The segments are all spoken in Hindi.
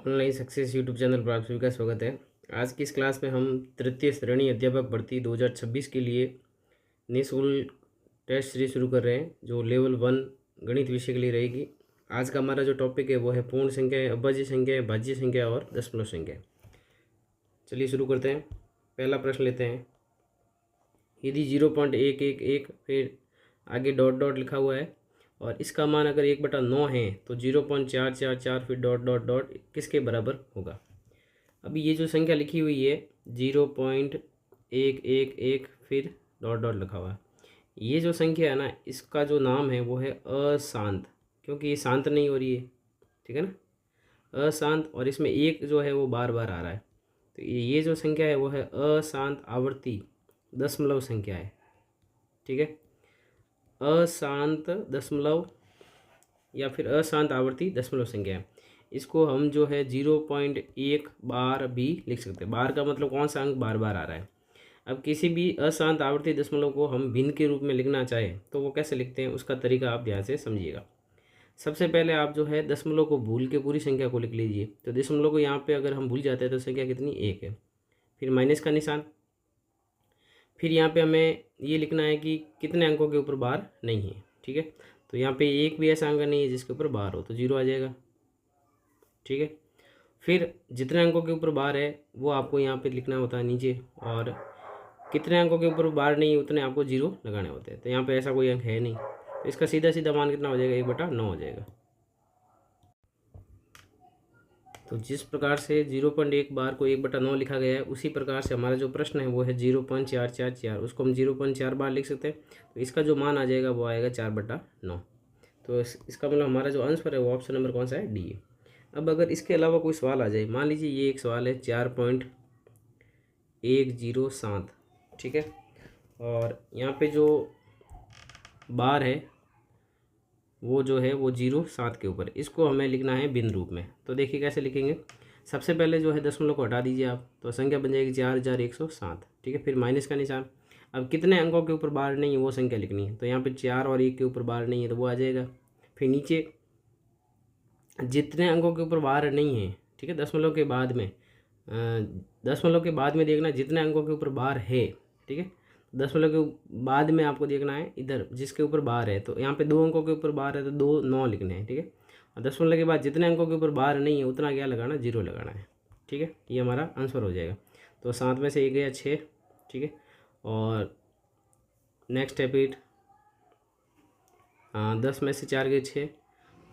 ऑनलाइन सक्सेस यूट्यूब चैनल पर आप सभी का स्वागत है। आज की इस क्लास में हम तृतीय श्रेणी अध्यापक भर्ती 2026 के लिए निःशुल्क टेस्ट सीरीज शुरू कर रहे हैं, जो लेवल 1 गणित विषय के लिए रहेगी। आज का हमारा जो टॉपिक है वो है पूर्ण संख्या, अभाज्य संख्या, भाज्य संख्या और दशमलव संख्या। चलिए शुरू करते हैं। पहला प्रश्न लेते हैं। यदि 0.111 फिर आगे डॉट डॉट लिखा हुआ है और इसका मान अगर 1/9 है तो 0.444 फिर डॉट डॉट डॉट किसके बराबर होगा। अभी ये जो संख्या लिखी हुई है 0.111 फिर डॉट डॉट लिखा हुआ है, ये जो संख्या है ना, इसका जो नाम है वो है अशांत, क्योंकि ये शांत नहीं हो रही है, ठीक है ना, अशांत। और इसमें एक जो है वो बार बार आ रहा है, तो ये जो संख्या है वो है अशांत आवर्ती दशमलव संख्या है, ठीक है। अशांत दशमलव या फिर अशांत आवर्ती दशमलव संख्या है। इसको हम जो है 0.1 बार भी लिख सकते हैं। बार का मतलब कौन सा अंक बार बार आ रहा है। अब किसी भी अशांत आवर्ती दशमलव को हम भिन्न के रूप में लिखना चाहें तो वो कैसे लिखते हैं, उसका तरीका आप ध्यान से समझिएगा। सबसे पहले आप जो है दशमलव को भूल के पूरी संख्या को लिख लीजिए। तो दशमलव को यहाँ पे अगर हम भूल जाते हैं तो संख्या कितनी, 1 है। फिर माइनस का निशान। फिर यहाँ पे हमें ये लिखना है कि कितने अंकों के ऊपर बार नहीं है, ठीक है। तो यहाँ पे एक भी ऐसा अंक नहीं है जिसके ऊपर बार हो, तो 0 आ जाएगा, ठीक है। फिर जितने अंकों के ऊपर बार है वो आपको यहाँ पे लिखना होता है नीचे, और कितने अंकों के ऊपर बार नहीं है उतने आपको 0 लगाने होते हैं। तो यहाँ पे ऐसा कोई अंक है नहीं, तो इसका सीधा सीधा मान कितना हो जाएगा, 1/9 हो जाएगा। तो जिस प्रकार से 0.1 बार को 1/9 लिखा गया है, उसी प्रकार से हमारा जो प्रश्न है वो है 0.444, उसको हम 0.4 बार लिख सकते हैं। तो इसका जो मान आ जाएगा वो आएगा 4/9। तो इसका मतलब हमारा जो आंसर है वो ऑप्शन नंबर कौन सा है, डी है। अब अगर इसके अलावा कोई सवाल आ जाए, मान लीजिए ये एक सवाल है 4.107, ठीक है, और यहाँ पे जो बार है वो जो है वो 0.7 के ऊपर, इसको हमें लिखना है भिन्न रूप में। तो देखिए कैसे लिखेंगे। सबसे पहले जो है दशमलव को हटा दीजिए आप, तो संख्या बन जाएगी 4107, ठीक है। फिर माइनस का निशान। अब कितने अंकों के ऊपर बार नहीं है वो संख्या लिखनी है, तो यहाँ पे 4 और 1 के ऊपर बार नहीं है तो वो आ जाएगा। फिर नीचे जितने अंकों के ऊपर बार नहीं है, ठीक है, दशमलव के बाद में देखना जितने अंकों के ऊपर बार है, ठीक है। दशमलव के बाद में आपको देखना है इधर जिसके ऊपर बार है, तो यहाँ पे 2 अंकों के ऊपर बार है तो 2 9 लिखने हैं, ठीक है। और दशमलव के बाद जितने अंकों के ऊपर बार नहीं है उतना क्या लगाना, 0 लगाना है, ठीक है। ये हमारा आंसर हो जाएगा। तो 7 में से 1 गया 6, ठीक है। और नेक्स्ट है फिर 10 में से 4 गए 6,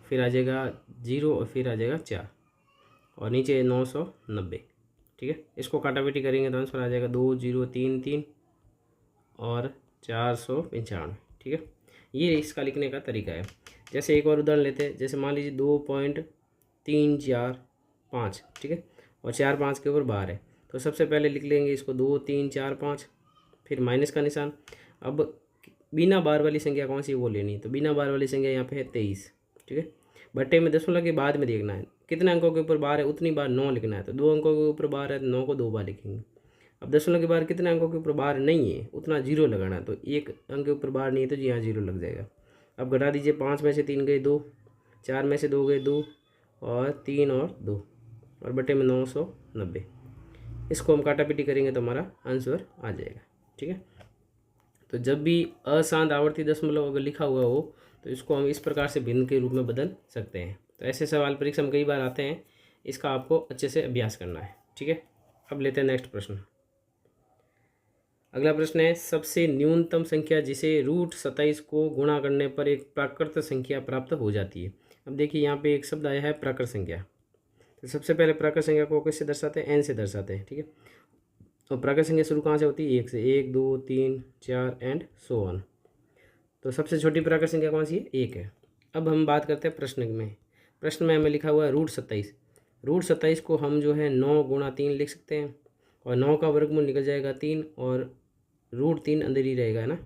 फिर आ जाएगा 0 और फिर आ जाएगा 4 और नीचे 990, ठीक है। इसको काटापीटी करेंगे तो आंसर आ जाएगा 2033 और 495, ठीक है। ये इसका लिखने का तरीका है। जैसे एक और उदाहरण लेते हैं, जैसे मान लीजिए 2.345, ठीक है, और 4 5 के ऊपर बार है। तो सबसे पहले लिख लेंगे इसको 2 3 4 5, फिर माइनस का निशान। अब बिना बार वाली संख्या कौन सी वो लेनी है, तो बिना बार वाली संख्या यहाँ पे है 23, ठीक है। बट्टे में दशमलव के बाद में देखना है कितने अंकों के ऊपर बार है, उतनी बार 9 लिखना है। तो 2 अंकों के ऊपर बार है तो 9 को 2 बार लिखेंगे। अब दशमलव के बाद कितने अंकों के ऊपर बार नहीं है उतना 0 लगाना है, तो 1 अंक के ऊपर बार नहीं है तो जी हाँ 0 लग जाएगा। अब घटा दीजिए, 5 में से 3 गए 2, 4 में से 2 गए 2, और 3 और 2, और बटे में 990। इसको हम काटापीटी करेंगे तो हमारा आंसर आ जाएगा, ठीक है। तो जब भी अशांत आवर्ती दशमलव अगर लिखा हुआ हो तो इसको हम इस प्रकार से भिन्न के रूप में बदल सकते हैं। तो ऐसे सवाल परीक्षा में कई बार आते हैं, इसका आपको अच्छे से अभ्यास करना है, ठीक है। अब लेते हैं नेक्स्ट प्रश्न। अगला प्रश्न है, सबसे न्यूनतम संख्या जिसे √27 को गुणा करने पर एक प्राकृत संख्या प्राप्त हो जाती है। अब देखिए यहाँ पे एक शब्द आया है प्राकृत संख्या। तो सबसे पहले प्राकृत संख्या को किससे दर्शाते हैं, n से दर्शाते हैं, ठीक है। तो प्राकृत संख्या शुरू कहाँ से होती है, 1 से, 1 2 3 4 एंड सो ऑन। तो सबसे छोटी प्राकृत संख्या कौन सी है, 1 है। अब हम बात करते हैं प्रश्न में। प्रश्न में हमें लिखा हुआ है √27। √27 को हम जो है 9 × 3 लिख सकते हैं, और 9 का वर्गमूल निकल जाएगा 3, और √3 अंदर ही रहेगा, है ना।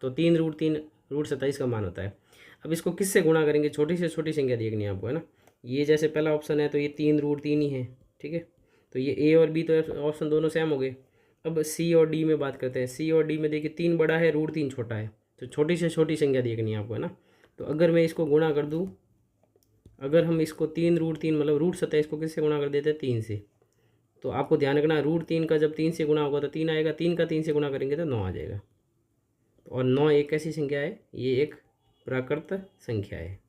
तो 3√3 √27 का मान होता है। अब इसको किससे गुणा करेंगे, छोटी से छोटी संख्या देखनी है आपको, है ना। ये जैसे पहला ऑप्शन है तो ये 3√3 ही है, ठीक है। तो ये ए और बी तो ऑप्शन दोनों सेम हो गए। अब सी और डी में बात करते हैं। सी और डी में देखिए 3 बड़ा है, √3 छोटा है, तो छोटी से छोटी संख्या देखनी है आपको, है ना। तो अगर मैं इसको गुणा कर दूँ अगर हम इसको 3√3 मतलब √27 को किससे गुणा कर देते हैं 3 से, तो आपको ध्यान रखना √3 का जब 3 से गुणा होगा तो 3 आएगा, 3 का 3 से गुणा करेंगे तो 9 आ जाएगा। और 9 एक ऐसी संख्या है, ये एक प्राकृत संख्या है।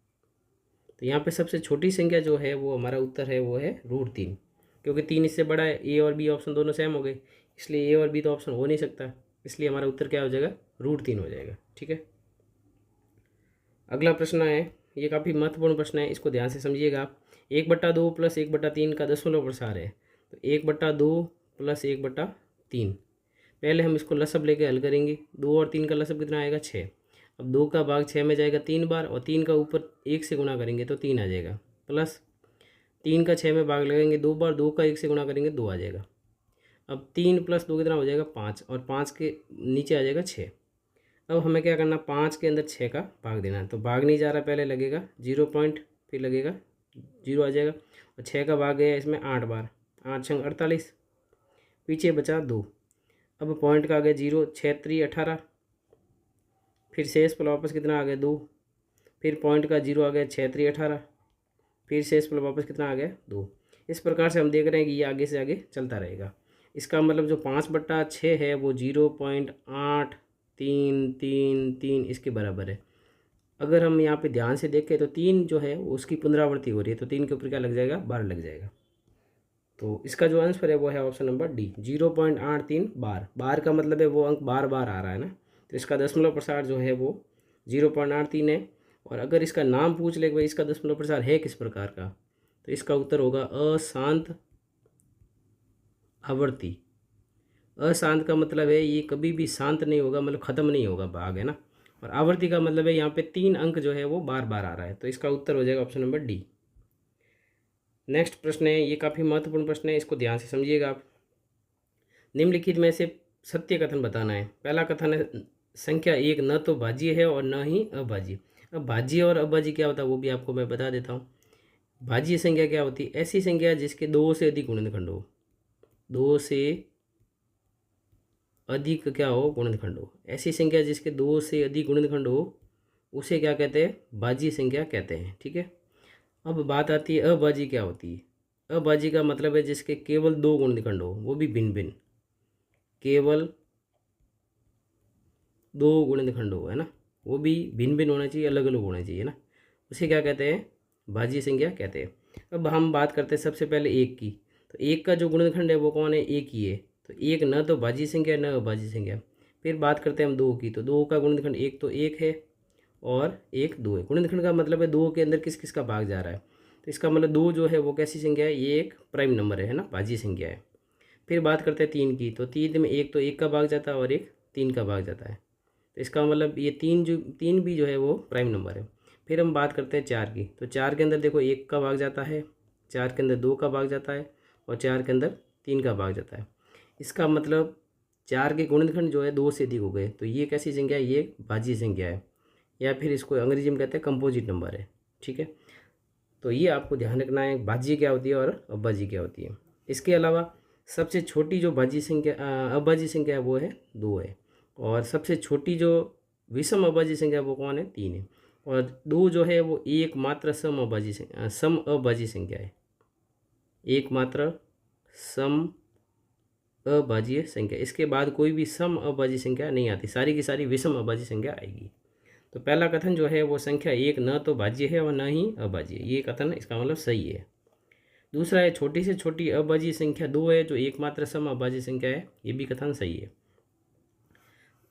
तो यहाँ पे सबसे छोटी संख्या जो है वो हमारा उत्तर है वो है √3, क्योंकि 3 इससे बड़ा है। ए और बी ऑप्शन दोनों सेम हो गए, इसलिए ए और बी तो ऑप्शन हो नहीं सकता, इसलिए हमारा उत्तर क्या हो जाएगा √3 हो जाएगा। ठीक है, अगला प्रश्न है, ये काफ़ी महत्वपूर्ण प्रश्न है, इसको ध्यान से समझिएगा आप। 1/2 + 1/3 का दशमलव प्रसार है, तो 1/2 + 1/3, पहले हम इसको लसब लेके हल करेंगे। 2 और 3 का लसब कितना आएगा 6। अब 2 का भाग 6 में जाएगा 3 बार, और 3 का ऊपर 1 से गुणा करेंगे तो 3 आ जाएगा, प्लस 3 का 6 में भाग लगेंगे 2 बार, 2 का 1 से गुणा करेंगे 2 आ जाएगा। अब 3 + 2 कितना हो जाएगा 5, और 5 के नीचे आ जाएगा 6। अब हमें क्या करना, 5 के अंदर 6 का भाग देना है, तो भाग नहीं जा रहा, पहले लगेगा 0 पॉइंट, फिर लगेगा 0 आ जाएगा, और 6 का भाग गया इसमें 8 बार, 8 छंग 48, पीछे बचा 2। अब पॉइंट का आ गया 0, 6 3 18, फिर शेष पर वापस कितना आ गया 2, फिर पॉइंट का 0 आ गया 6 3 18, फिर शेष पर वापस कितना आ गया 2। इस प्रकार से हम देख रहे हैं कि ये आगे से आगे चलता रहेगा। इसका मतलब जो 5/6 है वो 0.83333 इसके बराबर है। अगर हम यहाँ पे ध्यान से देखें तो 3 जो है वो उसकी पुनरावृत्ति हो रही है, तो 3 के ऊपर क्या लग जाएगा 12 लग जाएगा। तो इसका जो आंसर है वो है ऑप्शन नंबर डी, 0.83 बार। बार का मतलब है वो अंक बार बार आ रहा है ना, तो इसका दशमलव प्रसार जो है वो 0.83 है। और अगर इसका नाम पूछ ले कि भाई इसका दशमलव प्रसार है किस प्रकार का, तो इसका उत्तर होगा अशांत आवर्ती। अशांत का मतलब है ये कभी भी शांत नहीं होगा, मतलब ख़त्म नहीं होगा भाग, है ना। और आवर्ती का मतलब है यहाँ पे 3 अंक जो है वो बार बार आ रहा है, तो इसका उत्तर हो जाएगा ऑप्शन नंबर डी। नेक्स्ट प्रश्न है, ये काफ़ी महत्वपूर्ण प्रश्न है, इसको ध्यान से समझिएगा आप। निम्नलिखित में से सत्य कथन बताना है। पहला कथन है संख्या 1 न तो भाज्य है और न ही अभाज्य। अब भाज्य और अभाज्य क्या होता है वो भी आपको मैं बता देता हूँ। भाज्य संख्या क्या होती है, ऐसी संख्या जिसके 2 से अधिक गुणनखंड हो, 2 से अधिक क्या हो गुणनखंड हो। ऐसी संख्या जिसके 2 से अधिक गुणनखंड हो उसे क्या कहते हैं, भाज्य संख्या कहते हैं। ठीक है, अब बात आती है अभाज्य क्या होती है। अभाज्य का मतलब है जिसके केवल 2 गुणनखंड हो, वो भी भिन्न भिन्न, केवल 2 गुणनखंड हो, है ना, वो भी भिन्न भिन्न होना चाहिए, अलग अलग होना चाहिए ना, उसे क्या कहते हैं भाज्य संख्या कहते हैं। अब हम बात करते हैं सबसे पहले 1 की, तो 1 का जो गुणनखंड है वो कौन है, 1 ही है, तो 1 न तो भाज्य संख्या न अभाज्य संख्या। फिर बात करते हैं हम 2 की, तो 2 का गुणनखंड 1 तो 1 है और 1 2 है। गुणनखंड का मतलब है 2 के अंदर किस किस का भाग जा रहा है, तो इसका मतलब 2 जो है वो कैसी संख्या है, ये एक प्राइम नंबर है ना, भाज्य संख्या है। फिर बात करते हैं 3 की, तो 3 में 1 तो 1 का भाग जाता है और 1 3 का भाग जाता है, तो इसका मतलब ये 3 भी जो है वो प्राइम नंबर है। फिर हम बात करते हैं 4 की, तो 4 के अंदर देखो 1 का भाग जाता है, 4 के अंदर 2 का भाग जाता है और 4 के अंदर 3 का भाग जाता है। इसका मतलब 4 के गुणनखंड जो है 2 से अधिक हो गए, तो ये कैसी संख्या है, ये भाज्य संख्या है, या फिर इसको अंग्रेजी में कहते हैं कंपोजिट नंबर है। ठीक है, तो ये आपको ध्यान रखना है भाज्य क्या होती है और अभाज्य क्या होती है। इसके अलावा सबसे छोटी जो भाज्य संख्या अभाज्य संख्या है वो है 2 है, और सबसे छोटी जो विषम अभाज्य संख्या वो कौन है, 3 है, और 2 जो है वो एकमात्र सम अभाज्य संख्या है, एकमात्र सम अभाज्य संख्या। इसके बाद कोई भी सम अभाज्य संख्या नहीं आती, सारी की सारी विषम अभाज्य संख्या आएगी। तो पहला कथन जो है वो संख्या 1 न तो भाज्य है और न ही अभाज्य, ये कथन इसका मतलब सही है। दूसरा है छोटी से छोटी अभाज्य संख्या 2 है जो एकमात्र सम अभाज्य संख्या है, ये भी कथन सही है।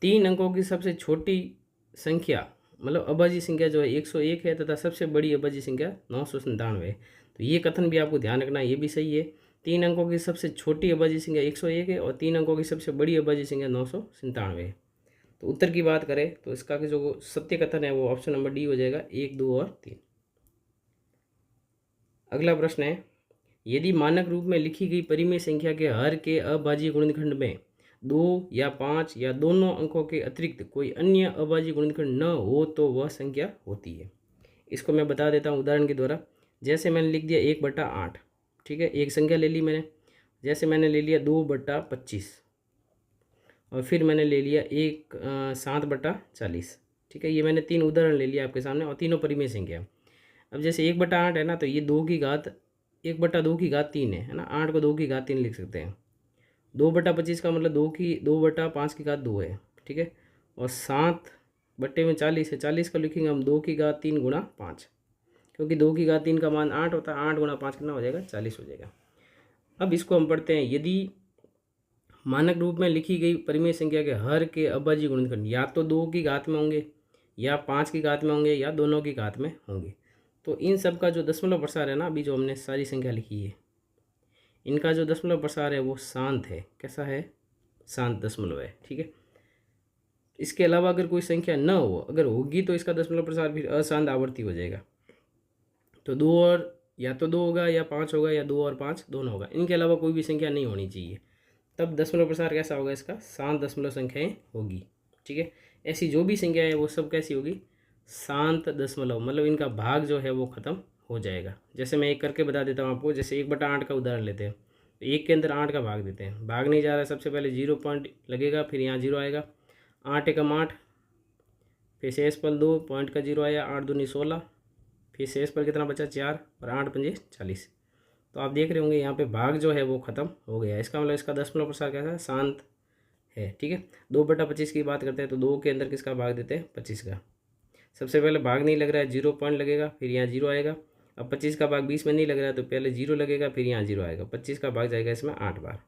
3 अंकों की सबसे छोटी संख्या मतलब अभाज्य संख्या जो है 101 है तथा सबसे बड़ी अभाज्य संख्या 997 है, तो ये कथन भी आपको ध्यान रखना है, ये भी सही है। 3 अंकों की सबसे छोटी अभाज्य संख्या 101 है और 3 अंकों की सबसे बड़ी अभाज्य संख्या 997 है। तो उत्तर की बात करें तो इसका जो सत्य कथन है वो ऑप्शन नंबर डी हो जाएगा, 1 2 और 3। अगला प्रश्न है, यदि मानक रूप में लिखी गई परिमेय संख्या के हर के अभाज्य गुणनखंड में 2 या 5 या दोनों अंकों के अतिरिक्त कोई अन्य अभाज्य गुणनखंड न हो तो वह संख्या होती है। इसको मैं बता देता हूँ उदाहरण के द्वारा। जैसे मैंने लिख दिया 1/8, ठीक है, एक संख्या ले ली मैंने। जैसे मैंने ले लिया 2/25 और फिर मैंने ले लिया 7/40, ठीक है, ये मैंने 3 उदाहरण ले लिया आपके सामने और तीनों परिमेय संख्या। अब जैसे 1/8 है ना, तो ये 1/2 की घात 3 है ना। 8 को 2 की घात 3 लिख सकते हैं। 2/25 का मतलब 2/5 की घात 2 है, ठीक है। और 7/40 है, 40 का लिखेंगे हम 2 की घात 3 गुणा 5, क्योंकि 2 की घात 3 का मान 8 होता है। 8 गुणा 5 कितना हो जाएगा? 40 हो जाएगा। अब इसको हम पढ़ते हैं। यदि मानक रूप में लिखी गई परिमेय संख्या के हर के अभाज्य गुणनखंड या तो 2 की घात में होंगे, या 5 की घात में होंगे, या दोनों की घात में होंगे, तो इन सब का जो दशमलव प्रसार है ना, अभी जो हमने सारी संख्या लिखी है, इनका जो दशमलव प्रसार है वो शांत है। कैसा है? शांत दशमलव है, ठीक है। इसके अलावा अगर कोई संख्या न हो, अगर होगी तो इसका दशमलव प्रसार फिर अशांत आवर्ती हो जाएगा। तो दो और या तो 2 होगा, या 5 होगा, या 2 और 5 दोनों होगा। इनके अलावा कोई भी संख्या नहीं होनी चाहिए। तब दशमलव प्रसार कैसा होगा? इसका शांत दशमलव संख्याएं होगी, ठीक है। ऐसी जो भी संख्या है वो सब कैसी होगी? शांत दशमलव, मतलब इनका भाग जो है वो खत्म हो जाएगा। जैसे मैं एक करके बता देता हूँ आपको। जैसे 1/8 का उदाहरण लेते हैं, तो 1 के अंदर 8 का भाग देते हैं। भाग नहीं जा रहा है, सबसे पहले 0 पॉइंट लगेगा, फिर यहाँ 0 आएगा। 8 एकम 8, फिर शेष पल 2, पॉइंट का 0 आया। 8 दूनी 16, फिर शेष पल कितना बचा? 4, और 8 पंजे 40। तो आप देख रहे होंगे यहाँ पे भाग जो है वो खत्म हो गया। इसका मतलब इसका दशमलव प्रसार कैसा है? शांत है, ठीक है। 2/25 की बात करते हैं, तो 2 के अंदर किसका भाग देते हैं? 25 का। सबसे पहले भाग नहीं लग रहा है, 0 पॉइंट लगेगा, फिर यहाँ 0 आएगा। अब 25 का भाग 20 में नहीं लग रहा है, तो पहले 0 लगेगा, फिर यहाँ 0 आएगा। 25 का भाग जाएगा इसमें 8 बार।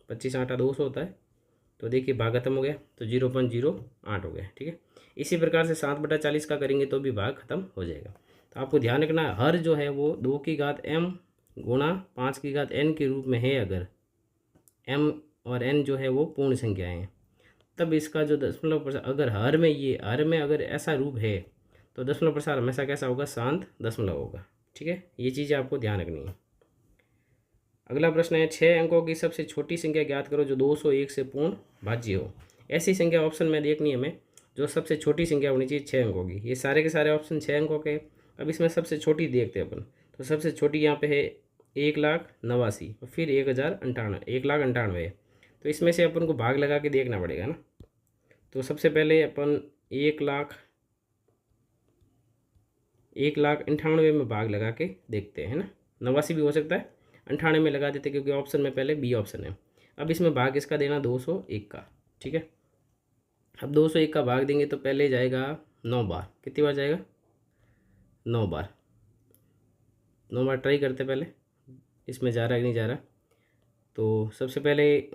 25 8 200 होता है। तो देखिए भाग खत्म हो गया, तो 0.08 हो गया, ठीक है। इसी प्रकार से 7/40 का करेंगे तो भी भाग खत्म हो जाएगा। तो आपको ध्यान रखना है, हर जो है वो 2 की घात m गुणा 5 की घात n के रूप में है। अगर m और n जो है वो पूर्ण संख्याएं हैं, तब इसका जो दशमलव प्रसार, अगर हर में अगर ऐसा रूप है, तो दशमलव प्रसार हमेशा कैसा होगा? शांत दशमलव होगा, ठीक है। ये चीज़ें आपको ध्यान रखनी है। अगला प्रश्न है, 6 अंकों की सबसे छोटी संख्या ज्ञात करो जो 201 से पूर्ण भाज्य हो। ऐसी संख्या ऑप्शन में देखनी है हमें जो सबसे छोटी संख्या होनी चाहिए 6 अंकों की। ये सारे के सारे ऑप्शन 6 अंकों के। अब इसमें सबसे छोटी देखते हैं अपन। तो सबसे छोटी यहाँ पे है 1,89,000, और फिर 1,098, 1,98,000 है। तो इसमें से अपन को भाग लगा के देखना पड़ेगा ना। तो सबसे पहले अपन 1,98,000 में भाग लगा के देखते हैं, है ना। 89 भी हो सकता है, 98 में लगा देते, क्योंकि ऑप्शन में पहले बी ऑप्शन है। अब इसमें भाग इसका देना 201 का, ठीक है। अब 201 का भाग देंगे तो पहले जाएगा 9 बार। कितनी बार जाएगा? 9 बार। 9 बार ट्राई करते पहले, इसमें जा रहा है कि नहीं जा रहा। तो सबसे पहले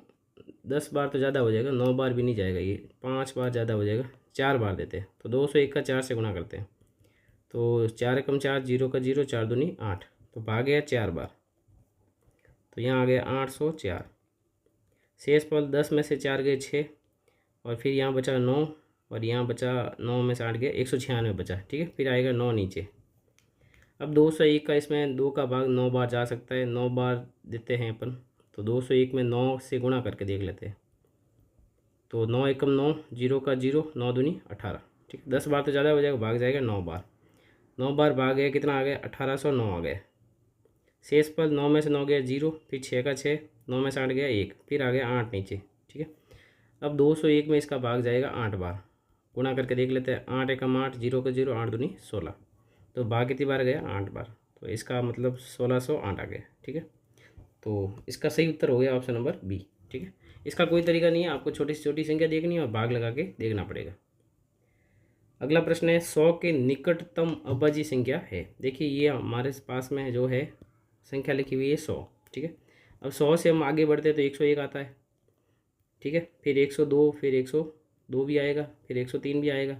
10 बार तो ज़्यादा हो जाएगा, 9 बार भी नहीं जाएगा, ये 5 बार ज़्यादा हो जाएगा। 4 बार देते हैं, तो 201 का 4 से गुणा करते हैं। तो 4 एकम 4, 0 का 0, 4 दूनी 8, तो भाग गया 4 बार। तो यहाँ आ गया 804। शेष पल 10 में से 4 गए 6, और फिर यहाँ बचा 9, और यहाँ बचा 9 में से 8 गए 196 बचा, ठीक है। फिर आएगा 9 नीचे। अब 201 का इसमें 2 का भाग 9 बार जा सकता है, 9 बार देते हैं अपन। तो 201 में 9 से गुणा करके देख लेते हैं। तो 9 एकम 9, 0 का 0, 9 दूनी 18, ठीक है। 10 बार तो ज़्यादा हो जाएगा, भाग जाएगा 9 बार। 9 बार भाग गया, कितना आ गया? 1809 आ गया। शेष पल 9 में से 9 गया 0, फिर 6 का 6, 9 में से 8 गया 1, फिर आ गया 8 नीचे, ठीक है। अब 201 में इसका भाग जाएगा 8 बार। गुणा करके देख लेते हैं। 8 एकम 8, 0 का 0, 8 दूनी 16, तो भाग कितनी बार गया? 8 बार। तो इसका मतलब 1608 आ गया, ठीक है। तो इसका सही उत्तर हो गया ऑप्शन नंबर बी, ठीक है। इसका कोई तरीका नहीं है, आपको छोटी से छोटी संख्या देखनी है और भाग लगा के देखना पड़ेगा। अगला प्रश्न है, 100 के निकटतम अभाज्य संख्या है। देखिए ये हमारे पास में जो है संख्या लिखी हुई है 100, ठीक है। अब 100 से हम आगे बढ़ते हैं तो 101 आता है, ठीक है। फिर 102, फिर 102 भी आएगा, फिर 103 भी आएगा,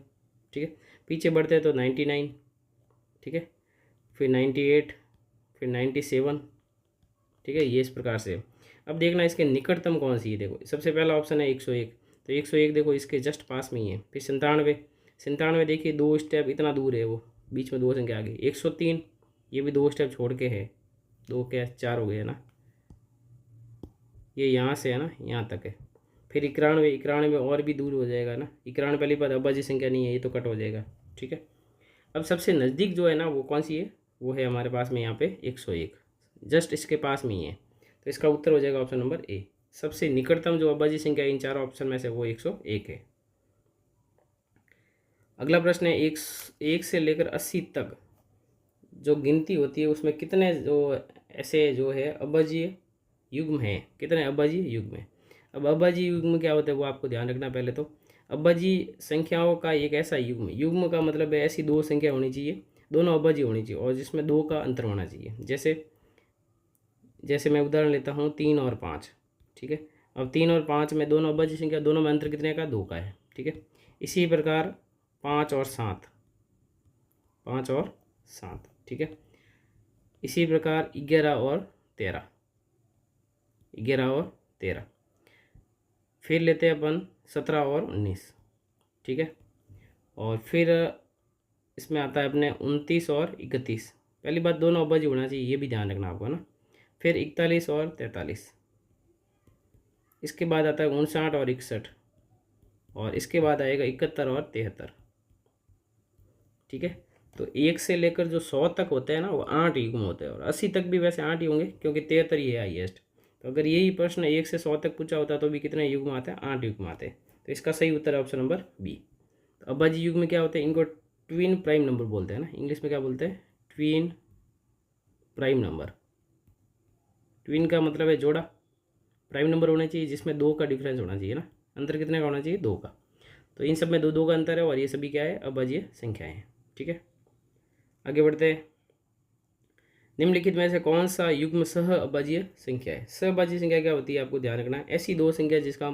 ठीक है। पीछे बढ़ते हैं तो 99, ठीक है। फिर 98, फिर 97, ठीक है। ये इस प्रकार से। अब देखना इसके निकटतम कौन सी है। देखो सबसे पहला ऑप्शन है 101, तो 101 देखो इसके जस्ट पास में ही है। फिर 97, 97 देखिए 2 स्टेप इतना दूर है, वो बीच में 2 संख्या आ गई। 103 ये भी 2 स्टेप छोड़ के है, 2 क्या 4 हो गए ना, ये यहाँ से है ना यहाँ तक है। फिर 91, 91 और भी दूर हो जाएगा ना। 91 पहली बात अभाज्य संख्या नहीं है, ये तो कट हो जाएगा, ठीक है। अब सबसे नज़दीक जो है ना वो कौन सी है? वो है हमारे पास में यहाँ पे 101, जस्ट इसके पास में ही है। तो इसका उत्तर हो जाएगा ऑप्शन नंबर ए। सबसे निकटतम जो अभाज्य संख्या इन चारों ऑप्शन में से वो 101 है। अगला प्रश्न है, एक से लेकर 80 तक जो गिनती होती है उसमें कितने जो ऐसे जो है अभाज्य युग्म हैं, कितने अभाज्य युग्म हैं। अब अभाज्य युग्म क्या होता है वो आपको ध्यान रखना। पहले तो अभाज्य संख्याओं का एक ऐसा युग्म, युग्म का मतलब है ऐसी दो संख्या होनी चाहिए, दोनों अभाज्य होनी चाहिए और जिसमें दो का अंतर होना चाहिए। जैसे मैं उदाहरण लेता हूँ 3 और 5, ठीक है। अब 3 और 5 में दोनों अभाज्य संख्या, दोनों में अंतर कितने का, 2 का है, ठीक है। इसी प्रकार 5 और 7, 5 और 7, ठीक है। इसी प्रकार 11 और 13, 11 और 13। फिर लेते हैं अपन 17 और 19, ठीक है। और फिर इसमें आता है अपने 29 और 31। पहली बात दोनों अभाज्य होना चाहिए, ये भी ध्यान रखना आपको ना। फिर 41 और 43। इसके बाद आता है 59 और 61। और इसके बाद आएगा 71 और 73, ठीक है। तो 1 से लेकर जो 100 तक होते हैं ना वो 8 युग्म होते हैं, और 80 तक भी वैसे 8 ही होंगे क्योंकि 73 ही है हाईएस्ट। तो अगर यही प्रश्न 1 से 100 तक पूछा होता तो भी कितने युग्म आते हैं, 8 युग्म आते हैं। तो इसका सही उत्तर है ऑप्शन नंबर बी। तो अभाज्य युग्म क्या होते हैं, इनको ट्विन प्राइम नंबर बोलते हैं ना, इंग्लिश में क्या बोलते हैं, ट्विन प्राइम नंबर। ट्विन का मतलब है जोड़ा, प्राइम नंबर होना चाहिए जिसमें 2 का डिफरेंस होना चाहिए ना, अंतर कितने का होना चाहिए, 2 का। तो इन सब में 2 का अंतर है और ये सभी क्या है, अभाज्य संख्याएं हैं, ठीक है। आगे बढ़ते हैं। निम्नलिखित में से कौन सा युग्म सह अभाज्य संख्या है। सहअभाज्य संख्या क्या होती है आपको ध्यान रखना है, ऐसी दो संख्या जिसका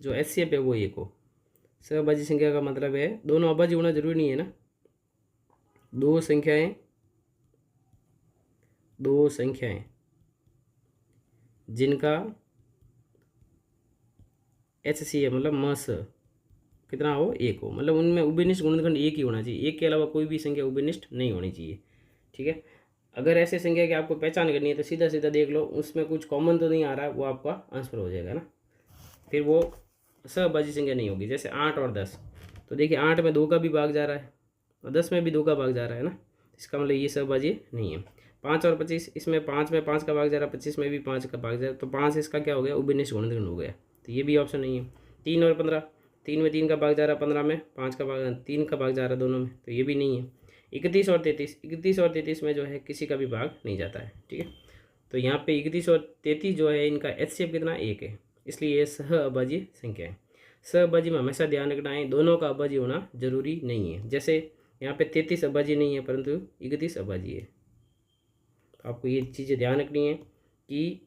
जो एचसीएफ है वो 1 हो। सहअभाज्य संख्या का मतलब है दोनों अभाज्य होना जरूरी नहीं है ना, दो संख्याएं जिनका एचसीएफ मतलब मस कितना हो, 1 हो, मतलब उनमें उभयनिष्ठ गुणनखंड 1 ही होना चाहिए, 1 के अलावा कोई भी संख्या उभयनिष्ठ नहीं होनी चाहिए, ठीक है। अगर ऐसे संख्या की आपको पहचान करनी है तो सीधा सीधा देख लो, उसमें कुछ कॉमन तो नहीं आ रहा है, वो आपका आंसर हो जाएगा ना, फिर वो सहअभाज्य संख्या नहीं होगी। जैसे 8 और 10, तो देखिए 8 में 2 का भी भाग जा रहा है और 10 में भी 2 का भाग जा रहा है ना, इसका मतलब ये सहअभाज्य नहीं है। 5 और 25, इसमें 5 में 5 का भाग जा रहा है, 25 में भी 5 का भाग जा रहा है, तो 5 इसका क्या हो गया, उभयनिष्ठ गुणनखंड हो गया, तो ये भी ऑप्शन नहीं है। 3 और 15, 3 में 3 का भाग जा रहा है, 15 में 5 का भाग, 3 का भाग जा रहा है दोनों में, तो ये भी नहीं है। 31 और 33, 31 और 33 में जो है किसी का भी भाग नहीं जाता है, ठीक है। तो यहाँ पे 31 और 33 जो है इनका एचसीएफ कितना, 1 है, इसलिए ये सहअभाज्य संख्या है। सहअभाज्य में हमेशा ध्यान रखना है दोनों का अभाज्य होना जरूरी नहीं है। जैसे यहाँ पे 33 अभाज्य नहीं है परंतु 31 अभाज्य है, तो आपको ये चीज़ें ध्यान रखनी है कि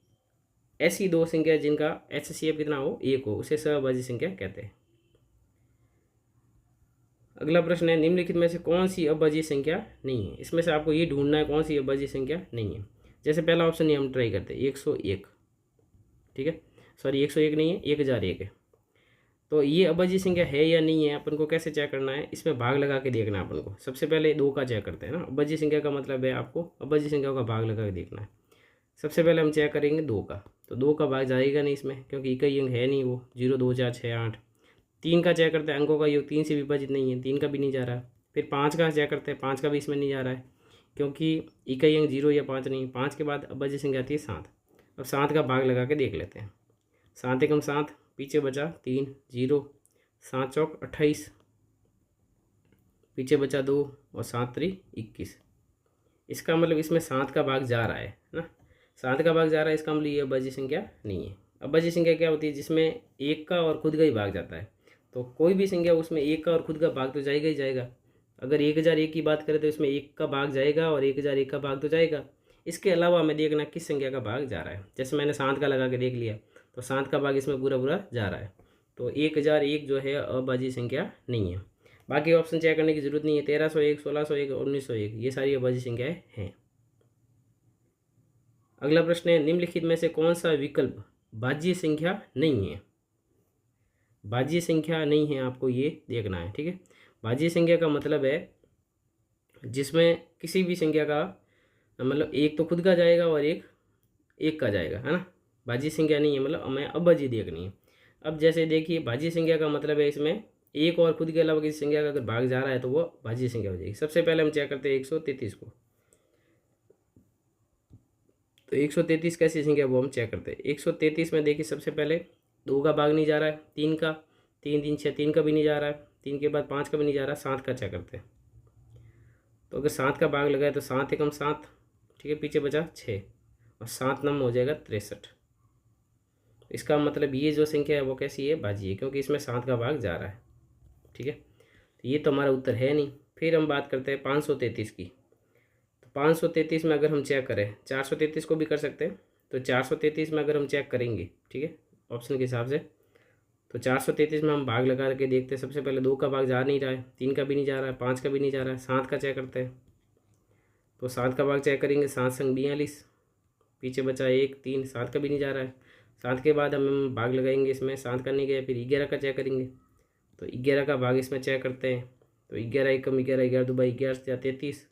ऐसी दो संख्या जिनका एचसीएफ कितना हो, 1 हो, उसे सहअभाज्य संख्या कहते हैं। अगला प्रश्न है, निम्नलिखित में से कौन सी अभाज्य संख्या नहीं है। इसमें से आपको ये ढूंढना है कौन सी अभाज्य संख्या नहीं है। जैसे पहला ऑप्शन ही हम ट्राई करते हैं, 101, ठीक है, सॉरी 101 नहीं है, 1001 है। तो ये अभाज्य संख्या है या नहीं है, अपन को कैसे चेक करना है, इसमें भाग लगा के देखना है अपन को। सबसे पहले 2 का चेक करते हैं ना, अभाज्य संख्या का मतलब है आपको अभाज्य संख्या का भाग लगा के देखना है। सबसे पहले हम चेक करेंगे 2 का, तो 2 का भाग जाएगा नहीं इसमें क्योंकि इकाई अंक है नहीं, वो 0 2 4 6 8। 3 का चेक करते हैं, अंकों का योग 3 से विभाजित नहीं है, 3 का भी नहीं जा रहा है। फिर 5 का चेक करते हैं, 5 का भी इसमें नहीं जा रहा है क्योंकि इकाई अंक 0 या 5 नहीं। 5 के बाद अभाज्य संख्या आती है 7। अब 7 का भाग लगा के देख लेते हैं। 7 एकम 7, पीछे बचा 3, 0, 7 चौक 28, पीछे बचा 2 और 7 3 21। इसका मतलब इसमें 7 का भाग जा रहा है ना, 7 का भाग जा रहा है, इसका मतलब ये अभाज्य संख्या नहीं है। अभाज्य संख्या क्या होती है, जिसमें 1 का और खुद का ही भाग जाता है। तो कोई भी संख्या उसमें 1 का और खुद का भाग तो जाएगा ही जाएगा। अगर 1001 की बात करें तो इसमें 1 का भाग जाएगा और 1001 का भाग तो जाएगा। इसके अलावा हमें देखना किस संख्या का भाग जा रहा है। जैसे मैंने 7 का लगा के देख लिया, तो 7 का भाग इसमें पूरा पूरा जा रहा है, तो 1001 जो है अभाज्य संख्या नहीं है। बाकी ऑप्शन चेक करने की जरूरत नहीं है, 1301, 1601 और 1901 ये सारी अभाज्य संख्याएं हैं। अगला प्रश्न है, निम्नलिखित में से कौन सा विकल्प भाज्य संख्या नहीं है। भाज्य संख्या नहीं है आपको ये देखना है, ठीक है। भाज्य संख्या का मतलब है जिसमें किसी भी संख्या का मतलब एक तो खुद का जाएगा और एक का जाएगा, है ना। भाज्य संख्या नहीं है मतलब हमें अभाज्य देखनी है। अब जैसे देखिए भाज्य संख्या का मतलब है इसमें एक और खुद के अलावा किसी संख्या का अगर भाग जा रहा है तो वो भाज्य संख्या हो जाएगी। सबसे पहले हम चेक करते हैं 133 को, तो 133 कैसी संख्या वो हम चेक करते हैं। 133 में देखिए सबसे पहले 2 का भाग नहीं जा रहा है, 3 का, 3 3 6, 3 का भी नहीं जा रहा है, 3 के बाद 5 का भी नहीं जा रहा, 7 का चेक करते हैं। तो अगर 7 का भाग लगाए तो 7 एकम 7, ठीक है, पीछे बचा 6 और 7 नम हो जाएगा 63। इसका मतलब ये जो संख्या है वो कैसी है, भाज्य है, क्योंकि इसमें 7 का भाग जा रहा है, ठीक है। तो ये तो हमारा उत्तर है नहीं। फिर हम बात करते हैं 533 की। तो 533 में अगर हम चेक करें, 433 को भी कर सकते हैं, तो 433 में अगर हम चेक करेंगे, ठीक है, ऑप्शन के हिसाब से, तो 433 में हम भाग लगा के देखते हैं। सबसे पहले 2 का भाग जा नहीं रहा है, 3 का भी नहीं जा रहा है, 5 का भी नहीं जा रहा है, 7 का चेक करते हैं। तो 7 का भाग चेक करेंगे, 7 संग 42, पीछे बचा 1 3, 7 का भी नहीं जा रहा है। 7 के बाद हम भाग लगाएंगे, इसमें 7 का नहीं गया, फिर 11 का चेक करेंगे। तो 11 का भाग इसमें चेक करते हैं, तो 11 एकम 11, 11 दो 11 से 33,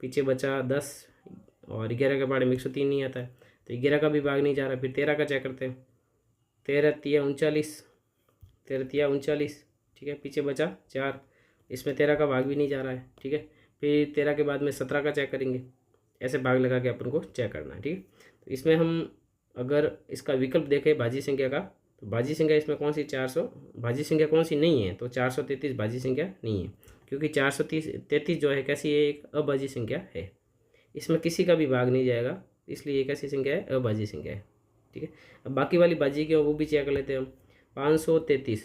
पीछे बचा 10 और 11 के बारे में 103 नहीं आता है, तो 11 का भी भाग नहीं जा रहा। फिर 13 का चेक करते हैं, 13 तिया 39, 13 तिया 39, ठीक है, पीछे बचा 4, इसमें 13 का भाग भी नहीं जा रहा है, ठीक है। फिर 13 के बाद में 17 का चेक करेंगे, ऐसे भाग लगा के अपन को चेक करना है, ठीक है। तो इसमें हम अगर इसका विकल्प देखें भाज्य संख्या का, तो भाज्य संख्या इसमें कौन सी 400 भाज्य संख्या कौन सी नहीं है, तो 433 भाज्य संख्या नहीं है, क्योंकि 433 जो है कैसी है, एक अभाज्य संख्या है, इसमें किसी का भी भाग नहीं जाएगा, इसलिए ये कैसी संख्या है, अभाज्य संख्या है, ठीक है। अब बाकी वाली भाज्य की वो भी चेक कर लेते हैं हम। 533,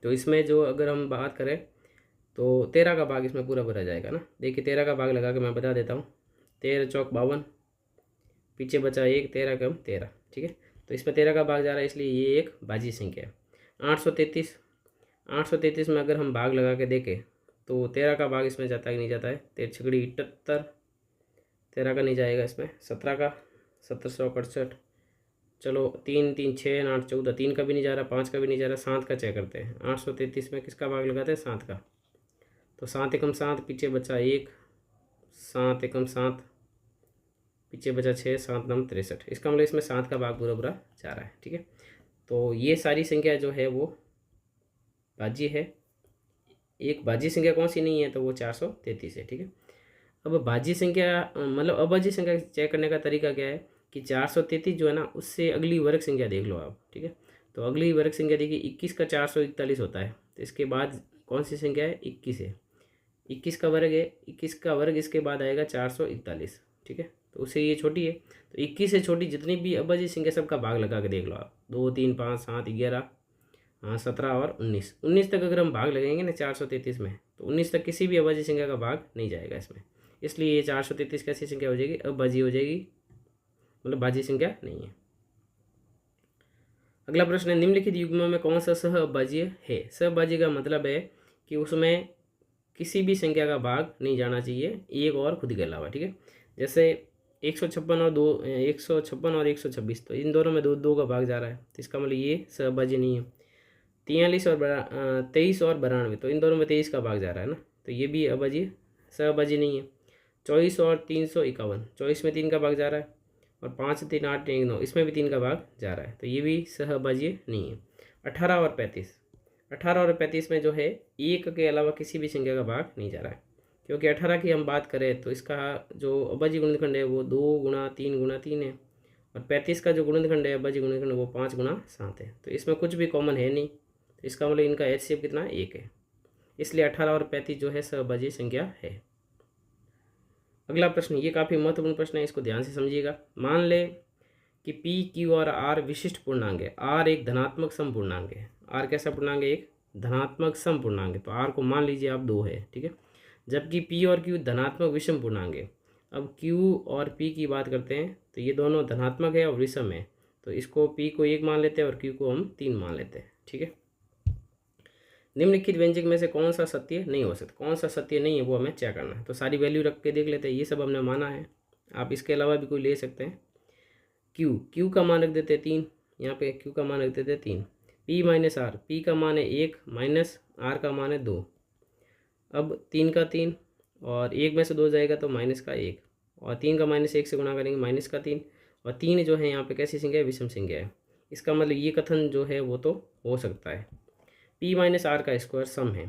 तो इसमें जो अगर हम बात करें तो 13 का भाग इसमें पूरा भरा जाएगा ना। देखिए 13 का भाग लगा के मैं बता देता हूँ, 13 चौक 52, पीछे बचा 1, 13 कम 13, ठीक है। तो इसमें 13 का भाग जा रहा है, इसलिए ये एक भाज्य संख्या है। 833 में अगर हम भाग लगा के देखें तो 13 का भाग इसमें जाता है कि नहीं जाता है, 13 छकड़ी 78, 13 का नहीं जाएगा इसमें, 17 का 1768, चलो 3 3 6 8 14, 3 का भी नहीं जा रहा, 5 का भी नहीं जा रहा, 7 का चेक करते हैं। 833 में किसका भाग लगाते हैं, 7 का, तो 7 एकम 7, पीछे बचा 1, 7 एकम 7, पीछे बचा 6, 7 नम 63, इसका मतलब इसमें 7 का भाग पूरा पूरा जा रहा है, ठीक है। तो ये सारी संख्या जो है वो भाज्य है। एक भाज्य संख्या कौन सी नहीं है, तो वो 433 है, ठीक है। अब भाज्य संख्या मतलब अभाज्य संख्या चेक करने का तरीका क्या है कि 433 जो है ना, उससे अगली वर्ग संख्या देख लो आप, ठीक है। तो अगली वर्ग संख्या देखिए 21 का 441 होता है, तो इसके बाद कौन सी संख्या है, 21 है, 21 का वर्ग है, 21 का वर्ग इसके बाद आएगा 441, ठीक है। तो उससे ये छोटी है, तो 21 से छोटी जितनी भी अभाज्य संख्या सबका भाग लगा के देख लो आप, 2 3 5 7 11, हाँ 17 और 19 तक अगर हम भाग लगाएंगे ना 433 में, तो 19 तक किसी भी अभाज्य संख्या का भाग नहीं जाएगा इसमें, इसलिए ये 433 कैसी संख्या हो जाएगी, अभाज्य हो जाएगी, मतलब भाज्य संख्या नहीं है। अगला प्रश्न है, निम्नलिखित युग्म में कौन सा सहअभाज्य है। सहअभाज्य का मतलब है कि उसमें किसी भी संख्या का भाग नहीं जाना चाहिए, एक और खुद के अलावा, ठीक है। जैसे 156 और 126, तो इन दोनों में दो दो का भाग जा रहा है, तो इसका मतलब ये सहअभाज्य नहीं है। 43 और 23 और 92, तो इन दोनों में 23 का भाग जा रहा है ना, तो ये भी अभाज्य सहअभाज्य नहीं है। 24 और 351, 24 में 3 का भाग जा रहा है, और 5 3 8 1 9, इसमें भी 3 का भाग जा रहा है, तो ये भी सहअभाज्य नहीं है। 18 और 35 में जो है एक के अलावा किसी भी संख्या का भाग नहीं जा रहा है, क्योंकि 18 की हम बात करें तो इसका जो अभाज्य गुणनखंड है वो 2 गुणा 3 गुणा 3 है, और 35 का जो गुणनखंड है अभाज्य गुणनखंड वो 5 गुणा 7 है, तो इसमें कुछ भी कॉमन है नहीं, तो इसका मतलब इनका HCF कितना, 1 है, इसलिए 18 और 35 जो है सहअभाज्य संख्या है। अगला प्रश्न, ये काफ़ी महत्वपूर्ण प्रश्न है, इसको ध्यान से समझिएगा। मान ले कि P, Q और R विशिष्ट पूर्णांक है, R एक धनात्मक सम पूर्णांक है, R कैसा पूर्णांक है, एक धनात्मक सम पूर्णांक है, तो R को मान लीजिए आप 2 है, ठीक है। जबकि P और Q धनात्मक विषम पूर्णांक है। अब Q और P की बात करते हैं, तो ये दोनों धनात्मक है और विषम है, तो इसको P को 1 मान लेते हैं और Q को हम 3 मान लेते हैं, ठीक है। निम्नलिखित व्यंजक में से कौन सा सत्य नहीं हो सकता, कौन सा सत्य नहीं है वो हमें चेक करना है, तो सारी वैल्यू रख के देख लेते हैं, ये सब हमने माना है, आप इसके अलावा भी कोई ले सकते हैं। Q का मान रख देते हैं 3, यहाँ पे Q का मान रख देते हैं 3। P माइनस R, P का मान है 1 माइनस R का मान है 2, अब 3 का 3 और 1 में से 2 जाएगा तो माइनस का 1, और 3 का माइनस 1 से गुणा करेंगे माइनस का 3, और 3 जो है यहाँ पे कैसी संख्या है, विषम संख्या है, इसका मतलब ये कथन जो है वो तो हो सकता है। P माइनस R का स्क्वायर सम है,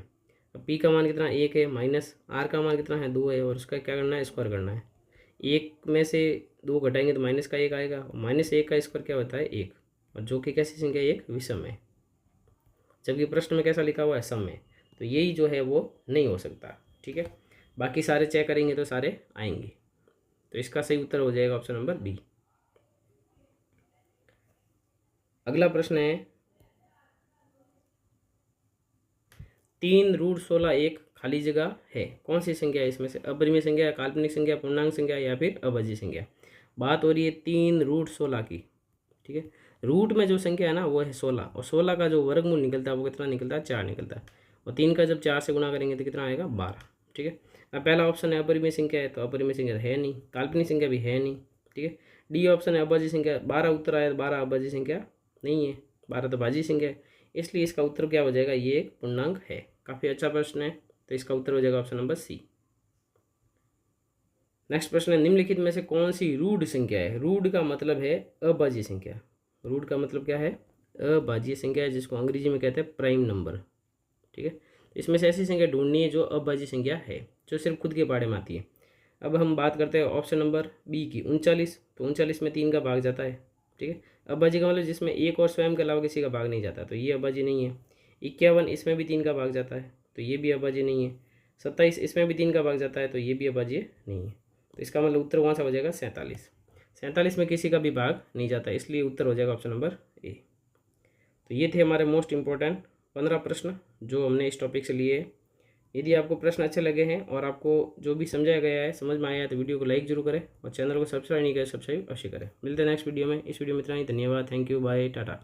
अब P का मान कितना 1 है, माइनस R का मान कितना है 2 है, और उसका क्या करना है, स्क्वायर करना है। 1 में से 2 घटाएंगे तो माइनस का 1 आएगा, और माइनस 1 का स्क्वायर क्या होता है 1, और जो कि कैसी संख्या है, एक विषम है, जबकि प्रश्न में कैसा लिखा हुआ है, सम है, तो यही जो है वो नहीं हो सकता, ठीक है। बाकी सारे चेक करेंगे तो सारे आएंगे। तो इसका सही उत्तर हो जाएगा ऑप्शन नंबर बी। अगला प्रश्न है 3√16 एक खाली जगह है, कौन सी संख्या है इसमें से? अपरिमेय संख्या, काल्पनिक संख्या, पूर्णांक संख्या या फिर अभाज्य संख्या। बात हो रही है 3√16 की, ठीक है। रूट में जो संख्या है ना वो है 16, और 16 का जो वर्गमूल निकलता है वो कितना निकलता है? 4 निकलता है। और 3 का जब 4 से गुणा करेंगे तो कितना आएगा? 12, ठीक है। अब पहला ऑप्शन है अपरिमेय संख्या है, तो अपरिमेय संख्या है नहीं, काल्पनिक संख्या भी है नहीं, ठीक है। डी ऑप्शन है अभाज्य संख्या, 12 उत्तर आया, 12 अभाज्य संख्या नहीं है, 12 तो भाज्य संख्या है, इसलिए इसका उत्तर क्या हो जाएगा? ये एक पूर्णांक है। काफ़ी अच्छा प्रश्न है, तो इसका उत्तर हो जाएगा ऑप्शन नंबर सी। नेक्स्ट प्रश्न है निम्नलिखित में से कौन सी रूढ़ संख्या है? रूढ़ का मतलब है अभाज्य संख्या। रूढ़ का मतलब क्या है? अभाज्य संख्या है, जिसको अंग्रेजी में कहते हैं प्राइम नंबर, ठीक है। इसमें से ऐसी संख्या ढूंढनी है जो अभाज्य संख्या है, जो सिर्फ खुद के बारे में आती है। अब हम बात करते हैं ऑप्शन नंबर बी की, 39। तो 39 में 3 का भाग जाता है, ठीक है। अभाज्य का मतलब जिसमें एक और स्वयं के अलावा किसी का भाग नहीं जाता, तो ये अभाज्य नहीं है। 51 इसमें भी 3 का भाग जाता है, तो ये भी अभाज्य नहीं है। 27 इसमें भी 3 का भाग जाता है, तो ये भी अभाज्य नहीं है। तो इसका मतलब उत्तर कौन सा हो जाएगा? 47। 47 में किसी का भी भाग नहीं जाता, इसलिए उत्तर हो जाएगा ऑप्शन नंबर ए। तो ये थे हमारे मोस्ट इंपॉर्टेंट 15 प्रश्न जो हमने इस टॉपिक से लिए। यदि आपको प्रश्न अच्छे लगे हैं और आपको जो भी समझाया गया है समझ में आया है तो वीडियो को लाइक जरूर करें, और चैनल को सब्सक्राइब नहीं करें सब्सक्राइब अवश्य करें। मिलते हैं नेक्स्ट वीडियो में। इस वीडियो में इतना ही, धन्यवाद, थैंक यू, बाय, टाटा।